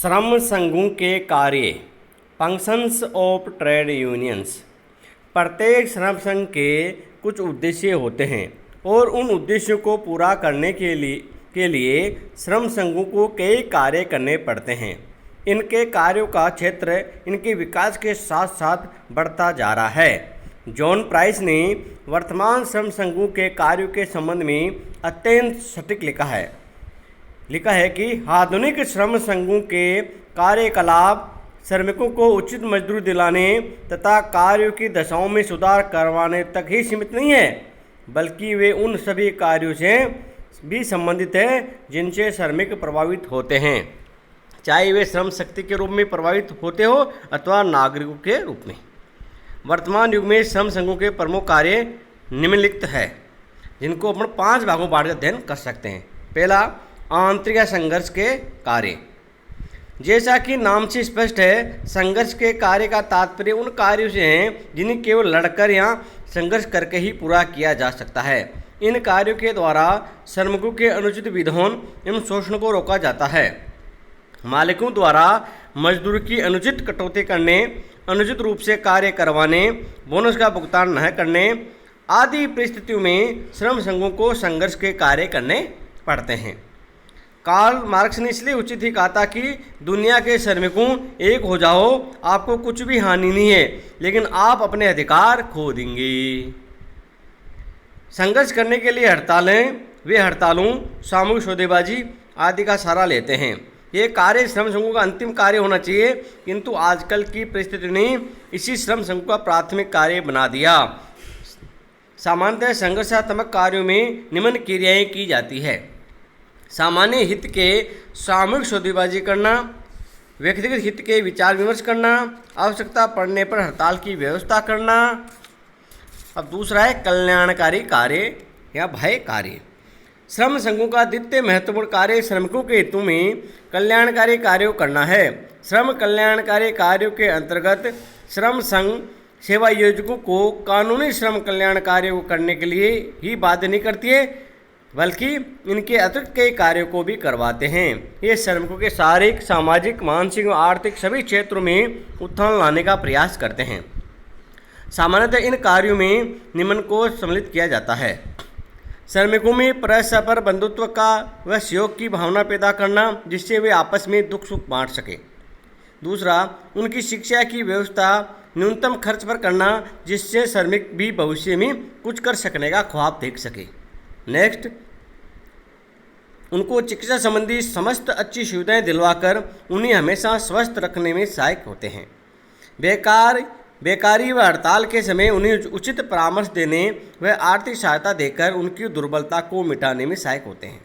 श्रम संघों के कार्य, फंक्शंस ऑफ ट्रेड यूनियंस। प्रत्येक श्रम संघ के कुछ उद्देश्य होते हैं और उन उद्देश्यों को पूरा करने के लिए श्रम संघों को कई कार्य करने पड़ते हैं। इनके कार्यों का क्षेत्र इनके विकास के साथ साथ बढ़ता जा रहा है। जॉन प्राइस ने वर्तमान श्रम संघों के कार्यों के संबंध में अत्यंत सटीक लिखा है कि आधुनिक श्रम संघों के कार्यकलाप श्रमिकों को उचित मजदूरी दिलाने तथा कार्यों की दशाओं में सुधार करवाने तक ही सीमित नहीं है, बल्कि वे उन सभी कार्यों से भी संबंधित है जिनसे श्रमिक प्रभावित होते हैं, चाहे वे श्रम शक्ति के रूप में प्रभावित होते हो अथवा नागरिकों के रूप में। वर्तमान युग में श्रम संघों के प्रमुख कार्य निम्नलिखित है, जिनको अपन 5 भागों बांट कर अध्ययन कर सकते हैं। पहला, आंतरिक संघर्ष के कार्य। जैसा कि नाम से स्पष्ट है, संघर्ष के कार्य का तात्पर्य उन कार्यों से है जिन्हें केवल लड़कर या संघर्ष करके ही पूरा किया जा सकता है। इन कार्यों के द्वारा श्रमिकों के अनुचित विधान एवं शोषण को रोका जाता है। मालिकों द्वारा मजदूर की अनुचित कटौती करने, अनुचित रूप से कार्य करवाने, बोनस का भुगतान न करने आदि परिस्थितियों में श्रम संघों को संघर्ष के कार्य करने पड़ते हैं। कार्ल मार्क्स ने इसलिए उचित ही कहा था कि दुनिया के श्रमिकों एक हो जाओ, आपको कुछ भी हानि नहीं है, लेकिन आप अपने अधिकार खो देंगे। संघर्ष करने के लिए वे हड़तालों, सामूहिक सौदेबाजी आदि का सहारा लेते हैं। ये कार्य श्रम संघों का अंतिम कार्य होना चाहिए, किंतु आजकल की परिस्थिति ने इसी श्रम संघ का प्राथमिक कार्य बना दिया। सामान्यतः संघर्षात्मक कार्यों में निम्न क्रियाएं की जाती है: सामान्य हित के सामूहिक सौदेबाजी करना, व्यक्तिगत हित के विचार विमर्श करना, आवश्यकता पड़ने पर हड़ताल की व्यवस्था करना। अब दूसरा है कल्याणकारी कार्य या भय कार्य। श्रम संघों का द्वितीय महत्वपूर्ण कार्य श्रमिकों के हितों में कल्याणकारी कार्यों करना है। श्रम कल्याणकारी कार्यों के अंतर्गत श्रम संघ सेवा योजकों को कानूनी श्रम कल्याण कार्यों को करने के लिए ही बाध्य नहीं करती है, बल्कि इनके अतिरिक्त कई कार्यों को भी करवाते हैं। ये श्रमिकों के शारीरिक, सामाजिक, मानसिक और आर्थिक सभी क्षेत्रों में उत्थान लाने का प्रयास करते हैं। सामान्यतः इन कार्यों में निम्न को सम्मिलित किया जाता है: श्रमिकों में परस्पर बंधुत्व का व सहयोग की भावना पैदा करना, जिससे वे आपस में दुख सुख बांट सके। दूसरा, उनकी शिक्षा की व्यवस्था न्यूनतम खर्च पर करना, जिससे श्रमिक भी भविष्य में कुछ कर सकने का ख्वाब देख सके। नेक्स्ट, उनको चिकित्सा संबंधी समस्त अच्छी सुविधाएं दिलवाकर उन्हें हमेशा स्वस्थ रखने में सहायक होते हैं। बेकारी व हड़ताल के समय उन्हें उचित परामर्श देने व आर्थिक सहायता देकर उनकी दुर्बलता को मिटाने में सहायक होते हैं।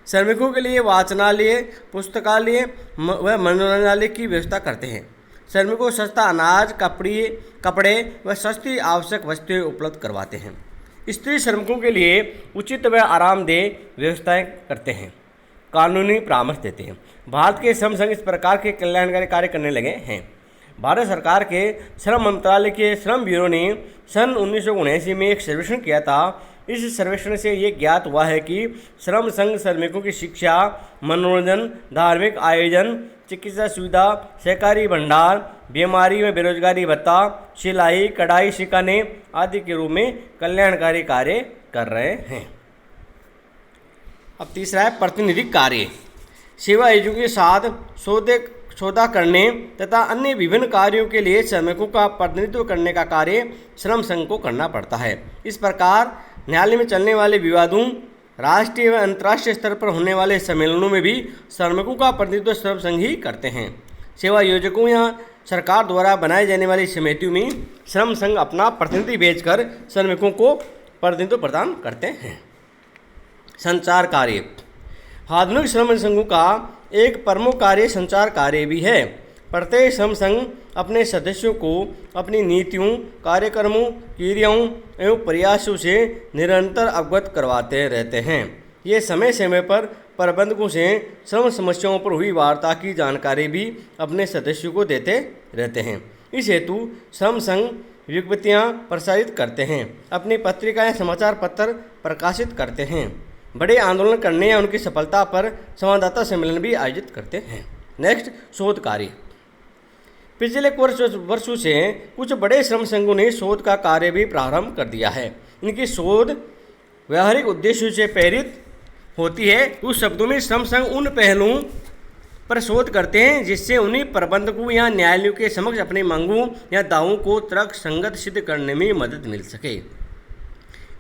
श्रमिकों के लिए वाचनालय, पुस्तकालय व मनोरंजनालय की व्यवस्था करते हैं। श्रमिकों को सस्ता अनाज, कपड़े व सस्ती आवश्यक वस्तुएं उपलब्ध करवाते हैं। स्त्री श्रमिकों के लिए उचित व आरामदेह व्यवस्थाएं करते हैं, कानूनी परामर्श देते हैं। भारत के श्रम संघ इस प्रकार के कल्याणकारी कार्य करने लगे हैं। भारत सरकार के श्रम मंत्रालय के श्रम ब्यूरो ने सन 1979 में एक सर्वेक्षण किया था। इस सर्वेक्षण से ये ज्ञात हुआ है कि श्रम संघ श्रमिकों की शिक्षा, मनोरंजन, धार्मिक आयोजन, चिकित्सा सुविधा, सहकारी भंडार, बीमारी में बेरोजगारी भत्ता, सिलाई, कढ़ाई सिखाने आदि के रूप में कल्याणकारी कार्य कर रहे हैं। अब तीसरा है प्रतिनिधिक कार्य। सेवा आयोजकों के साथ सौदा करने तथा अन्य विभिन्न कार्यों के लिए श्रमिकों का प्रतिनिधित्व करने का कार्य श्रम संघ को करना पड़ता है। इस प्रकार न्यायालय में चलने वाले विवादों, राष्ट्रीय व अंतर्राष्ट्रीय स्तर पर होने वाले सम्मेलनों में भी श्रमिकों का प्रतिनिधित्व श्रम संघ ही करते हैं। सेवा योजकों या सरकार द्वारा बनाई जाने वाली समितियों में श्रम संघ अपना प्रतिनिधि भेजकर श्रमिकों को प्रतिनिधित्व प्रदान करते हैं। संचार कार्य। आधुनिक श्रम संघों का एक प्रमुख कार्य संचार कार्य भी है। प्रत्येक श्रम संघ अपने सदस्यों को अपनी नीतियों, कार्यक्रमों, क्रियाओं एवं प्रयासों से निरंतर अवगत करवाते रहते हैं। ये समय समय पर प्रबंधकों से श्रम समस्याओं पर हुई वार्ता की जानकारी भी अपने सदस्यों को देते रहते हैं। इस हेतु श्रम संघ विज्ञप्तियाँ प्रसारित करते हैं, अपनी पत्रिकाएं, समाचार पत्र प्रकाशित करते हैं, बड़े आंदोलन करने या उनकी सफलता पर संवाददाता सम्मेलन भी आयोजित करते हैं। नेक्स्ट, शोध कार्य। पिछले कुछ वर्षों से कुछ बड़े श्रम संघों ने शोध का कार्य भी प्रारंभ कर दिया है। इनकी शोध व्यावहारिक उद्देश्यों से प्रेरित होती है। उस शब्दों में श्रम संघ उन पहलुओं पर शोध करते हैं जिससे उन्हें प्रबंधकों या न्यायालयों के समक्ष अपनी मांगों या दावों को तर्क संगत सिद्ध करने में मदद मिल सके।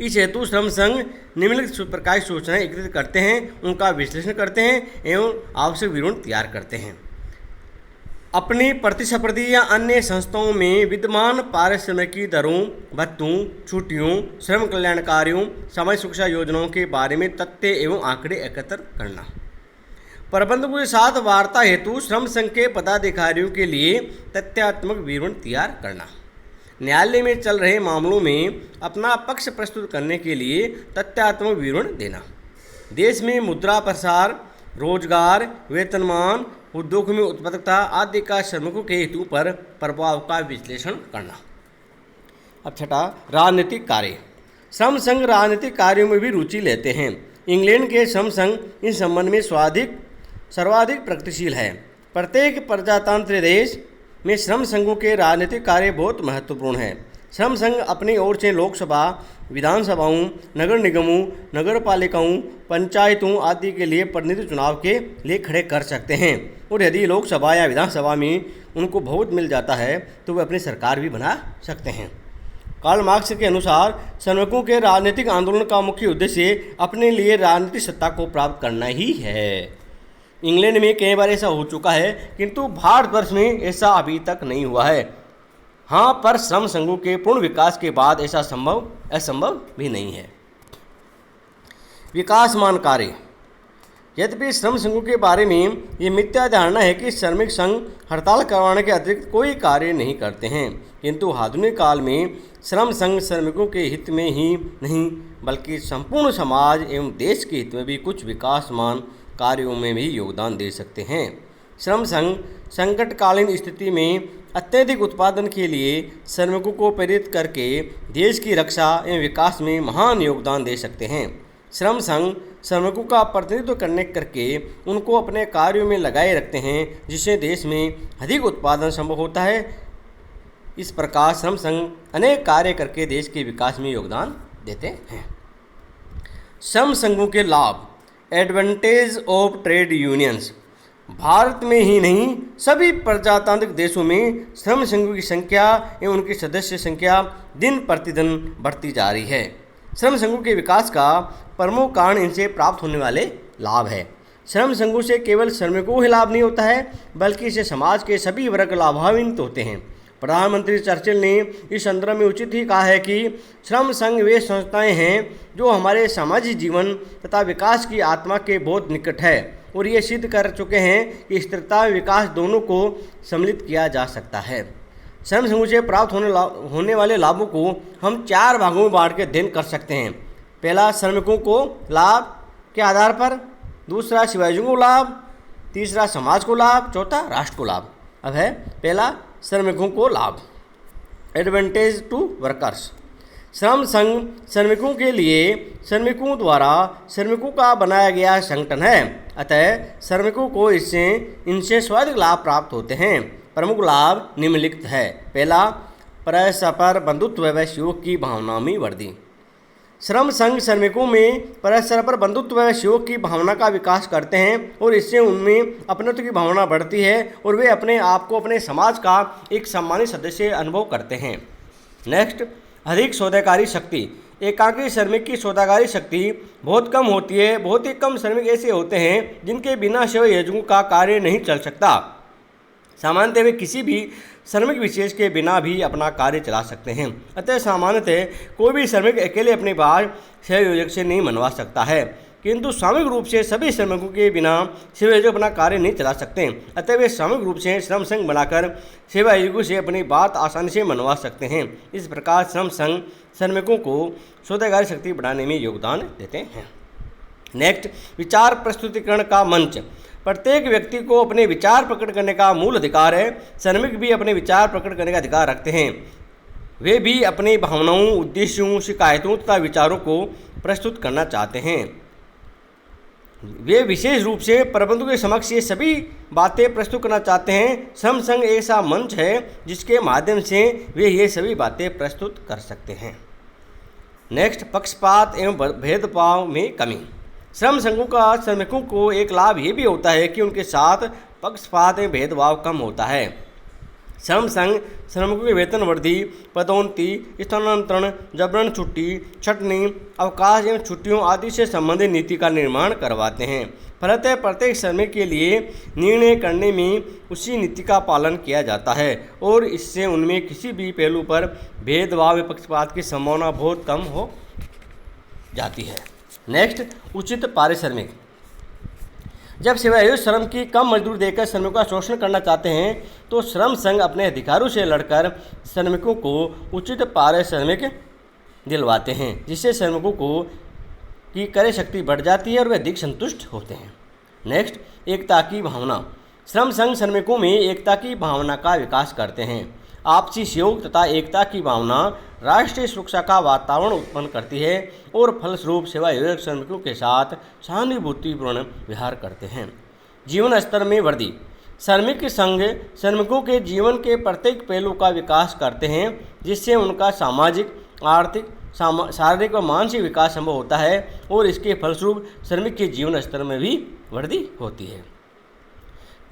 इस हेतु श्रम संघ निम्नलिखित प्रकार की सूचनाएं एकत्रित करते हैं, उनका विश्लेषण करते हैं एवं आवश्यक विवरण तैयार करते हैं। अपनी प्रतिस्पर्धी या अन्य संस्थाओं में विद्यमान पारिश्रमिकी दरों, भत्तों, छुट्टियों, श्रम कल्याणकारियों, सामाजिक सुरक्षा योजनाओं के बारे में तथ्य एवं आंकड़े एकत्र करना। प्रबंधकों के साथ वार्ता हेतु श्रम संघ के पदाधिकारियों के लिए तथ्यात्मक विवरण तैयार करना। न्यायालय में चल रहे मामलों में अपना पक्ष प्रस्तुत करने के लिए तथ्यात्मक विवरण देना। देश में मुद्रा प्रसार, रोजगार, वेतनमान, उद्योग में उत्पादकता आदि का श्रमिकों के हेतु पर प्रभाव का विश्लेषण करना। अब छठा, राजनीतिक कार्य। श्रम संघ राजनीतिक कार्यों में भी रुचि लेते हैं। इंग्लैंड के श्रम संघ इस संबंध में सर्वाधिक प्रगतिशील है। प्रत्येक प्रजातंत्र देश में श्रम संघों के राजनीतिक कार्य बहुत महत्वपूर्ण है। श्रम संघ अपनी ओर से लोकसभा, विधानसभाओं, नगर निगमों, नगर पालिकाओं, पंचायतों आदि के लिए प्रतिनिधि चुनाव के लिए खड़े कर सकते हैं और यदि लोकसभा या विधानसभा में उनको बहुमत मिल जाता है तो वे अपनी सरकार भी बना सकते हैं। कार्ल मार्क्स के अनुसार श्रमिकों के राजनीतिक आंदोलन का मुख्य उद्देश्य अपने लिए राजनीतिक सत्ता को प्राप्त करना ही है। इंग्लैंड में कई बार ऐसा हो चुका है, किंतु भारतवर्ष में ऐसा अभी तक नहीं हुआ है। हाँ, पर श्रम संघों के पूर्ण विकास के बाद ऐसा असंभव भी नहीं है। विकासमान कार्य। यद्यपि श्रम संघों के बारे में ये मिथ्या धारणा है कि श्रमिक संघ हड़ताल करवाने के अतिरिक्त कोई कार्य नहीं करते हैं, किंतु आधुनिक काल में श्रम संघ श्रमिकों के हित में ही नहीं बल्कि संपूर्ण समाज एवं देश के हित में भी कुछ विकासमान कार्यों में भी योगदान दे सकते हैं। श्रम संघ संकटकालीन स्थिति में अत्यधिक उत्पादन के लिए श्रमिकों को प्रेरित करके देश की रक्षा एवं विकास में महान योगदान दे सकते हैं। श्रम संघ श्रमिकों का प्रतिनिधित्व करके उनको अपने कार्यों में लगाए रखते हैं, जिससे देश में अधिक उत्पादन संभव होता है। इस प्रकार श्रम संघ अनेक कार्य करके देश के विकास में योगदान देते हैं। श्रम संघों के लाभ। Advantage of trade unions. Bharat में ही नहीं सभी प्रजातांत्रिक देशों में श्रम संघों की संख्या एवं उनकी सदस्य संख्या दिन प्रतिदिन बढ़ती जा रही है। श्रम संघों के विकास का प्रमुख कारण इनसे प्राप्त होने वाले लाभ है। श्रम संघों से केवल श्रमिकों को ही लाभ नहीं होता है, बल्कि इससे समाज के सभी वर्ग लाभान्वित होते हैं। प्रधानमंत्री चर्चिल ने इस संदर्भ में उचित ही कहा है कि श्रम संघ वे संस्थाएं हैं जो हमारे सामाजिक जीवन तथा विकास की आत्मा के बहुत निकट है और ये सिद्ध कर चुके हैं कि स्थिरता और विकास दोनों को सम्मिलित किया जा सकता है। श्रम संघों से प्राप्त होने वाले लाभों को हम 4 भागों में बांट के अध्ययन कर सकते हैं। पहला, श्रमिकों को लाभ के आधार पर। दूसरा, शिवाजियों को लाभ। तीसरा, समाज को लाभ। चौथा, राष्ट्र को लाभ। अब है पहला, श्रमिकों को लाभ। Advantage to workers. श्रम संघ श्रमिकों के लिए श्रमिकों द्वारा श्रमिकों का बनाया गया संगठन है, अतः श्रमिकों को इनसे स्वाधिक लाभ प्राप्त होते हैं। प्रमुख लाभ निम्नलिखित है। पहला, परस्पर बंधुत्व व सहयोग की भावना में वृद्धि। श्रम संघ श्रमिकों में परस्पर बंधुत्व व सहयोग की भावना का विकास करते हैं और इससे उनमें अपनत्व की भावना बढ़ती है और वे अपने आप को अपने समाज का एक सम्मानित सदस्य अनुभव करते हैं। नेक्स्ट, अधिक सौदेकारी शक्ति। एकाकी श्रमिक की सौदाकारी शक्ति बहुत कम होती है। बहुत ही कम श्रमिक ऐसे होते हैं जिनके बिना सेवा योजकों का कार्य नहीं चल सकता। सामान्यतः वे किसी भी श्रमिक विशेष के बिना भी अपना कार्य चला सकते हैं। अतः सामान्यतः कोई भी श्रमिक अकेले अपनी बात सेवा योजक से नहीं मनवा सकता है, किंतु सामूहिक रूप से सभी श्रमिकों के बिना सेवा योजक अपना कार्य नहीं चला सकते। अतः वे सामूहिक रूप से श्रम संघ बनाकर सेवा योजकों से अपनी बात आसानी से मनवा सकते हैं। इस प्रकार श्रम संघ श्रमिकों को सौदेकारी शक्ति बढ़ाने में योगदान देते हैं। नेक्स्ट, विचार प्रस्तुतिकरण का मंच। प्रत्येक व्यक्ति को अपने विचार प्रकट करने का मूल अधिकार है। श्रमिक भी अपने विचार प्रकट करने का अधिकार रखते हैं। वे भी अपनी भावनाओं, उद्देश्यों, शिकायतों तथा विचारों को प्रस्तुत करना चाहते हैं। वे विशेष रूप से प्रबंधकों के समक्ष ये सभी बातें प्रस्तुत करना चाहते हैं। श्रम संघ ऐसा मंच है जिसके माध्यम से वे ये सभी बातें प्रस्तुत कर सकते हैं। नेक्स्ट, पक्षपात एवं भेदभाव में कमी। श्रम संघों का श्रमिकों को एक लाभ ये भी होता है कि उनके साथ पक्षपात एवं भेदभाव कम होता है। श्रम संघ श्रमिकों की वेतन वृद्धि, पदोन्नति, स्थानांतरण, जबरन छुट्टी, छंटनी, अवकाश एवं छुट्टियों आदि से संबंधित नीति का निर्माण करवाते हैं। फलतः प्रत्येक श्रमिक के लिए निर्णय करने में उसी नीति का पालन किया जाता है और इससे उनमें किसी भी पहलू पर भेदभाव या पक्षपात की संभावना बहुत कम हो जाती है। नेक्स्ट, उचित पारिश्रमिक। जब सेवायोजित श्रम की कम मजदूरी देकर श्रमिकों का शोषण करना चाहते हैं तो श्रम संघ अपने अधिकारों से लड़कर श्रमिकों को उचित पारिश्रमिक दिलवाते हैं, जिससे श्रमिकों को की क्रय शक्ति बढ़ जाती है और वे अधिक संतुष्ट होते हैं। नेक्स्ट, एकता की भावना। श्रम संघ श्रमिकों में एकता की भावना का विकास करते हैं। आपसी सहयोग तथा एकता की भावना राष्ट्रीय सुरक्षा का वातावरण उत्पन्न करती है और फलस्वरूप सेवायोजक श्रमिकों के साथ सहानुभूतिपूर्ण व्यवहार करते हैं। जीवन स्तर में वृद्धि। श्रमिक संघ श्रमिकों के जीवन के प्रत्येक पहलू का विकास करते हैं, जिससे उनका सामाजिक, आर्थिक, शारीरिक व मानसिक विकास संभव होता है और इसके फलस्वरूप श्रमिक के जीवन स्तर में भी वृद्धि होती है।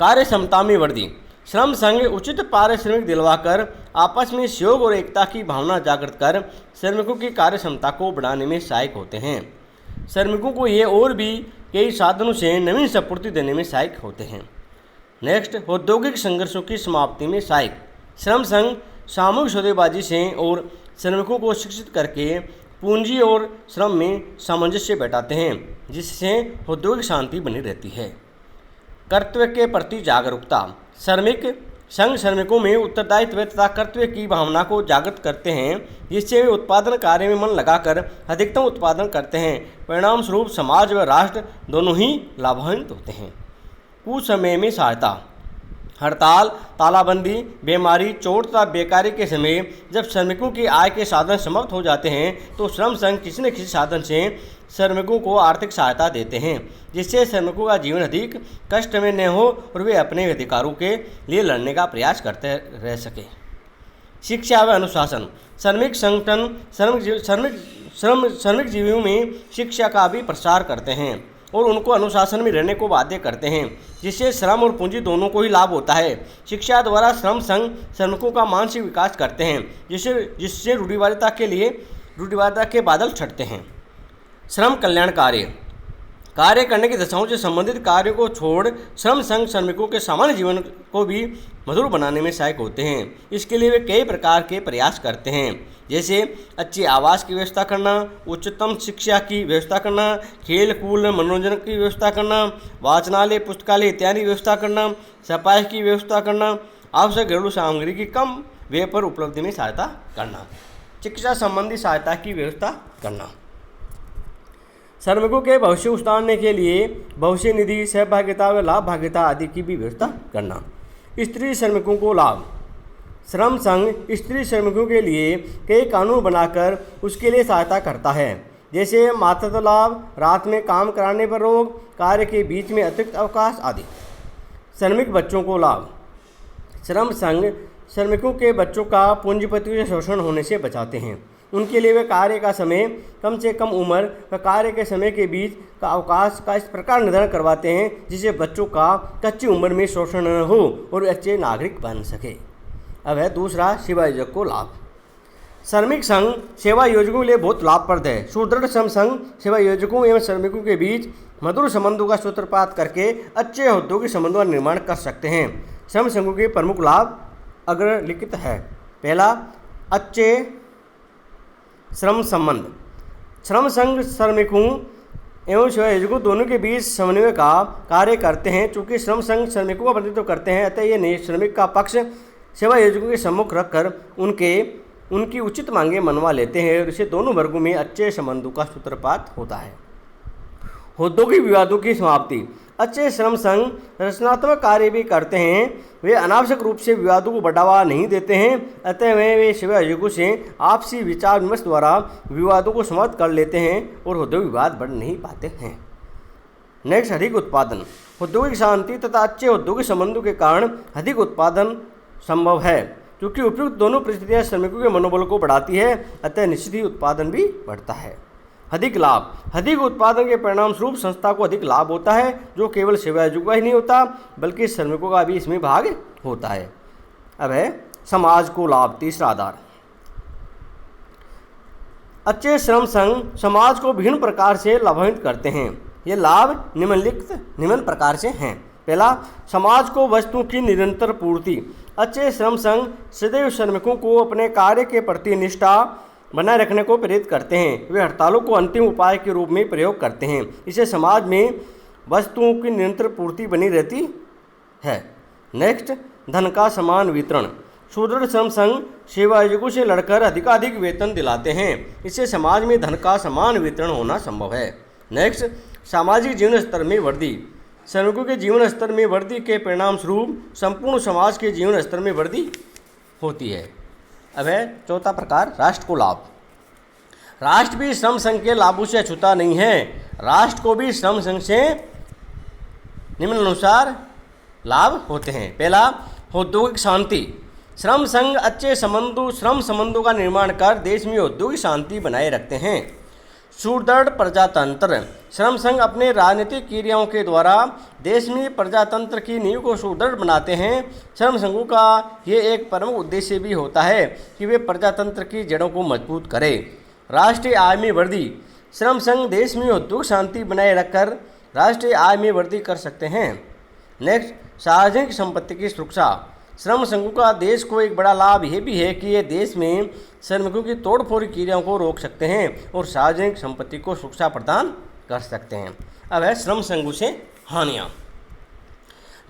कार्य क्षमता में वृद्धि। श्रम संघ उचित पारिश्रमिक दिलवाकर आपस में सहयोग और एकता की भावना जागृत कर श्रमिकों की कार्य क्षमता को बढ़ाने में सहायक होते हैं। श्रमिकों को ये और भी कई साधनों से नवीन संपूर्ति देने में सहायक होते हैं। नेक्स्ट, औद्योगिक संघर्षों की समाप्ति में सहायक। श्रम संघ सामूहिक सौदेबाजी से और श्रमिकों को शिक्षित करके पूंजी और श्रम में सामंजस्य बैठाते हैं, जिससे औद्योगिक शांति बनी रहती है। कर्तव्य के प्रति जागरूकता। श्रमिक संघ श्रमिकों में उत्तरदायित्व तथा कर्तव्य की भावना को जागृत करते हैं, जिससे वे उत्पादन कार्य में मन लगाकर अधिकतम उत्पादन करते हैं। परिणाम स्वरूप समाज व राष्ट्र दोनों ही लाभान्वित होते हैं। कुछ समय में सहायता। हड़ताल, तालाबंदी, बीमारी, चोट तथा बेकारी के समय जब श्रमिकों की आय के साधन समाप्त हो जाते हैं तो श्रम संघ किसी न किसी साधन से श्रमिकों को आर्थिक सहायता देते हैं, जिससे श्रमिकों का जीवन अधिक कष्ट में न हो और वे अपने अधिकारों के लिए लड़ने का प्रयास करते रह सके। शिक्षा व अनुशासन। श्रमिक संगठन श्रमिक जीवियों में शिक्षा का भी प्रसार करते हैं और उनको अनुशासन में रहने को बाध्य करते हैं, जिससे श्रम और पूंजी दोनों को ही लाभ होता है। शिक्षा द्वारा श्रम संघ श्रमिकों का मानसिक विकास करते हैं, जिससे रूढ़िवादिता के बादल छटते हैं। श्रम कल्याण कार्य करने की दशाओं से संबंधित कार्यों को छोड़ श्रम संघ श्रमिकों के सामान्य जीवन को भी मधुर बनाने में सहायक होते हैं। इसके लिए वे कई प्रकार के प्रयास करते हैं, जैसे अच्छे आवास की व्यवस्था करना, उच्चतम शिक्षा की व्यवस्था करना, खेल कूद मनोरंजन की व्यवस्था करना, वाचनालय पुस्तकालय इत्यादि व्यवस्था करना, सफाई की व्यवस्था करना, आवश्यक घरेलू सामग्री की कम व्यय पर उपलब्धि में सहायता करना, शिक्षा संबंधी सहायता की व्यवस्था करना। श्रमिकों के भविष्य उतारने के लिए भविष्य निधि, सहभागिता व लाभ भागिता आदि की भी व्यवस्था करना। स्त्री श्रमिकों को लाभ। श्रम संघ स्त्री श्रमिकों के लिए कई कानून बनाकर उसके लिए सहायता करता है, जैसे मातृत्व लाभ, रात में काम कराने पर रोक, कार्य के बीच में अतिरिक्त अवकाश आदि। श्रमिक बच्चों को लाभ। श्रम संघ श्रमिकों के बच्चों का पूंजीपतियों से शोषण होने से बचाते हैं। उनके लिए वे कार्य का समय, कम से कम उम्र व कार्य के समय के बीच का अवकाश का इस प्रकार निर्धारण करवाते हैं जिससे बच्चों का कच्ची उम्र में शोषण न हो और वे अच्छे नागरिक बन सके। अब है दूसरा, सेवा योजक को लाभ। श्रमिक संघ सेवा योजकों के लिए बहुत लाभप्रद है। सुदृढ़ श्रम संघ सेवा योजकों एवं श्रमिकों के बीच मधुर संबंधों का सूत्रपात करके अच्छे औद्योगिक संबंधों का निर्माण कर सकते हैं। श्रम संघों के प्रमुख लाभ अग्रलिखित है। पहला, अच्छे श्रम संबंध। श्रम संघ श्रमिकों एवं सेवा योजकों दोनों के बीच समन्वय का कार्य करते हैं। चूँकि श्रम संघ श्रमिकों का प्रतिनिधित्व करते हैं, अतः ये श्रमिक का पक्ष सेवा योजकों के सम्मुख रखकर उनकी उचित मांगें मनवा लेते हैं और इससे दोनों वर्गों में अच्छे संबंधों का सूत्रपात होता है। औद्योगिक विवादों की समाप्ति। अच्छे श्रम संघ रचनात्मक कार्य भी करते हैं। वे अनावश्यक रूप से विवादों को बढ़ावा नहीं देते हैं, अतः वे सेवा आयोजकों से आपसी विचार विमर्श द्वारा विवादों को समाप्त कर लेते हैं और औद्योगिक विवाद बढ़ नहीं पाते हैं। नेक्स्ट, अधिक उत्पादन। औद्योगिक शांति तथा अच्छे औद्योगिक संबंधों के कारण अधिक उत्पादन संभव है, क्योंकि उपयुक्त दोनों परिस्थितियां श्रमिकों के मनोबल को बढ़ाती है, अतः निश्चित ही उत्पादन भी बढ़ता है। अधिक लाभ। अधिक उत्पादन के परिणाम स्वरूप संस्था को अधिक लाभ होता है, जो केवल सेवा आयोजकों का ही नहीं होता बल्कि श्रमिकों का भी इसमें भाग होता है। अब है समाज को लाभ, तीसरा आधार। अच्छे श्रम संघ समाज को विभिन्न प्रकार से लाभान्वित करते हैं। ये लाभ निम्नलिखित प्रकार से हैं। पहला, समाज को वस्तुओं की निरंतर पूर्ति। अच्छे श्रम संघ सदैव श्रमिकों को अपने कार्य के प्रति निष्ठा बनाए रखने को प्रेरित करते हैं। वे हड़तालों को अंतिम उपाय के रूप में प्रयोग करते हैं। इससे समाज में वस्तुओं की निरंतर पूर्ति बनी रहती है। नेक्स्ट, धन का समान वितरण। सुदृढ़ श्रम संघ सेवा आयोजकों से लड़कर अधिकाधिक वेतन दिलाते हैं। इससे समाज में धन का समान वितरण होना संभव है। नेक्स्ट, सामाजिक जीवन स्तर में वृद्धि। श्रमिकों के जीवन स्तर में वृद्धि के परिणाम स्वरूप संपूर्ण समाज के जीवन स्तर में वृद्धि होती है। अब है चौथा प्रकार, राष्ट्र को लाभ। राष्ट्र भी श्रम संघ के लाभों से अछूता नहीं है। राष्ट्र को भी श्रम संघ से निम्नानुसार लाभ होते हैं। पहला, औद्योगिक शांति। श्रम संघ अच्छे श्रम संबंधों का निर्माण कर देश में औद्योगिक शांति बनाए रखते हैं। सुदृढ़ प्रजातंत्र। श्रम संघ अपने राजनीतिक क्रियाओं के द्वारा देश में प्रजातंत्र की नींव को सुदृढ़ बनाते हैं। श्रम संघों का ये एक प्रमुख उद्देश्य भी होता है कि वे प्रजातंत्र की जड़ों को मजबूत करें। राष्ट्रीय आय में वृद्धि। श्रम संघ देश में औद्योगिक शांति बनाए रखकर राष्ट्रीय आय में वृद्धि कर सकते हैं। नेक्स्ट, सार्वजनिक संपत्ति की सुरक्षा। श्रम संघों का देश को एक बड़ा लाभ यह भी है कि ये देश में श्रमिकों की तोड़फोड़ क्रियाओं को रोक सकते हैं और सार्वजनिक संपत्ति को सुरक्षा प्रदान कर सकते हैं। अब है श्रम संघों से हानियाँ।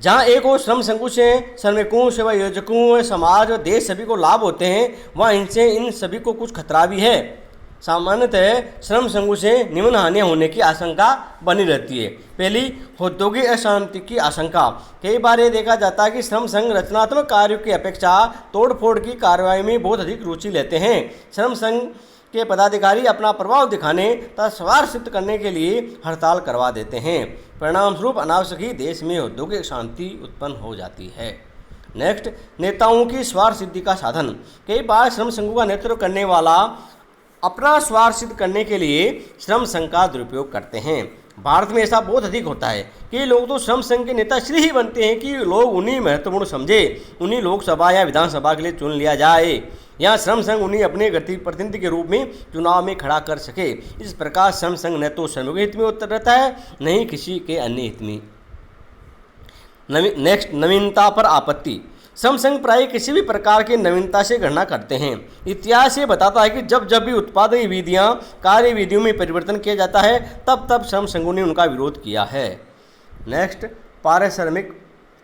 जहाँ एक और श्रम संघों से श्रमिकों, सेवा आयोजकों, समाज और देश सभी को लाभ होते हैं, वहाँ इनसे इन सभी को कुछ खतरा भी है। सामान्यतः श्रम संघों से निम्न हानियाँ होने की आशंका बनी रहती है। पहली, औद्योगिक अशांति की आशंका। कई बार ये देखा जाता है कि श्रम संघ रचनात्मक कार्यों की अपेक्षा तोड़फोड़ की कार्रवाई में बहुत अधिक रुचि लेते हैं। श्रम संघ के पदाधिकारी अपना प्रभाव दिखाने तथा स्वार्थ सिद्ध करने के लिए हड़ताल करवा देते हैं। परिणाम स्वरूप अनावश्यक ही देश में औद्योगिक शांति उत्पन्न हो जाती है। नेक्स्ट, नेताओं की स्वार्थ सिद्धि का साधन। कई बार श्रम संघों का नेतृत्व करने वाला अपना स्वार्थ सिद्ध करने के लिए श्रम संघ का दुरुपयोग करते हैं। भारत में ऐसा बहुत अधिक होता है कि लोग तो श्रम संघ के नेता इसलिए ही बनते हैं कि लोग उन्हीं महत्वपूर्ण समझे, उन्हीं लोकसभा या विधानसभा के लिए चुन लिया जाए, या श्रम संघ उन्हीं अपने प्रतिनिधि के रूप में चुनाव में खड़ा कर सके। इस प्रकार श्रम संघ न तो श्रमिकों के हित में उत्तर रहता है, न ही किसी के अन्य हित में। नेक्स्ट, नवीनता पर आपत्ति। श्रम संघ प्राय किसी भी प्रकार की नवीनता से गणना करते हैं। इतिहास ये बताता है कि जब जब भी उत्पादन विधियाँ, कार्य विधियों में परिवर्तन किया जाता है, तब तब श्रम संघों ने उनका विरोध किया है। नेक्स्ट,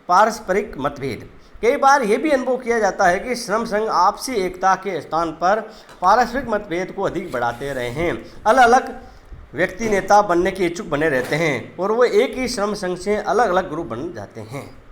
पारस्परिक मतभेद। कई बार यह भी अनुभव किया जाता है कि श्रम संघ आपसी एकता के स्थान पर पारस्परिक मतभेद को अधिक बढ़ाते रहे हैं। अलग अलग व्यक्ति नेता बनने के इच्छुक बने रहते हैं और वो एक ही श्रम संघ से अलग अलग ग्रुप बन जाते हैं।